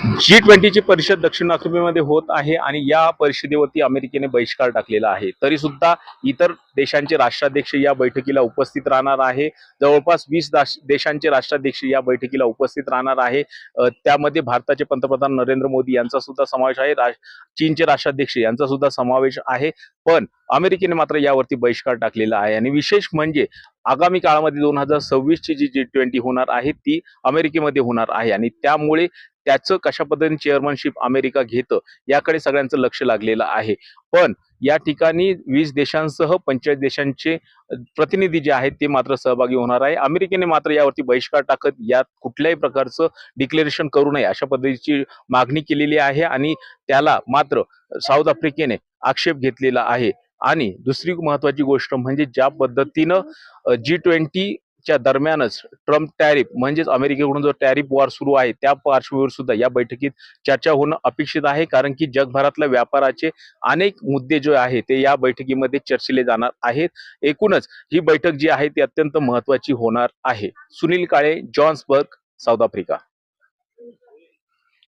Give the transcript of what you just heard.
G20ची परिषद दक्षिण आफ्रिकेमध्ये होत आहे आणि या परिषदेवरती अमेरिकेने बहिष्कार टाकलेला आहे. तरी सुद्धा इतर देशांचे राष्ट्राध्यक्ष या बैठकीला उपस्थित राहणार आहे. जवळपास 20 देशांचे राष्ट्राध्यक्ष या बैठकीला उपस्थित राहणार आहे. त्यामध्ये भारताचे पंतप्रधान नरेंद्र मोदी यांचा सुद्धा समावेश आहे. चीनचे राष्ट्राध्यक्ष यांचा सुद्धा समावेश आहे. पण अमेरिकेने मात्र यावरती बहिष्कार टाकलेला आहे आणि विशेष म्हणजे आगामी काळामध्ये 2026ची जी G20 होणार आहे ती अमेरिकेमध्ये होणार आहे आणि त्यामुळे त्याचं कशा पद्धतीने चेअरमनशिप अमेरिका घेतं याकडे सगळ्यांचं लक्ष लागलेलं आहे. पण या ठिकाणी 20 देशांसह 45 देशांचे प्रतिनिधी जे आहेत ते मात्र सहभागी होणार आहे. अमेरिकेने मात्र यावरती बहिष्कार टाकत यात कुठल्याही प्रकारचं डिक्लेरेशन करू नये अशा पद्धतीची मागणी केलेली आहे आणि त्याला मात्र साऊथ आफ्रिकेने आक्षेप घेतलेला आहे. आणि दुसरी महत्वाची गोष्ट म्हणजे ज्या पद्धतीनं G20 च्या दरम्यानच ट्रम्प टॅरिफ म्हणजेच अमेरिकेकडून जो टॅरिफ वॉर सुरू आहे त्या पार्श्वभूमीवर सुद्धा या बैठकीत चर्चा होणं अपेक्षित आहे. कारण की जगभरातल्या व्यापाराचे अनेक मुद्दे जे आहेत ते या बैठकीमध्ये चर्चिले जाणार आहेत. एकूणच ही बैठक जी आहे ती अत्यंत महत्वाची होणार आहे. Sunil Kale, जॉन्सबर्ग, south Africa.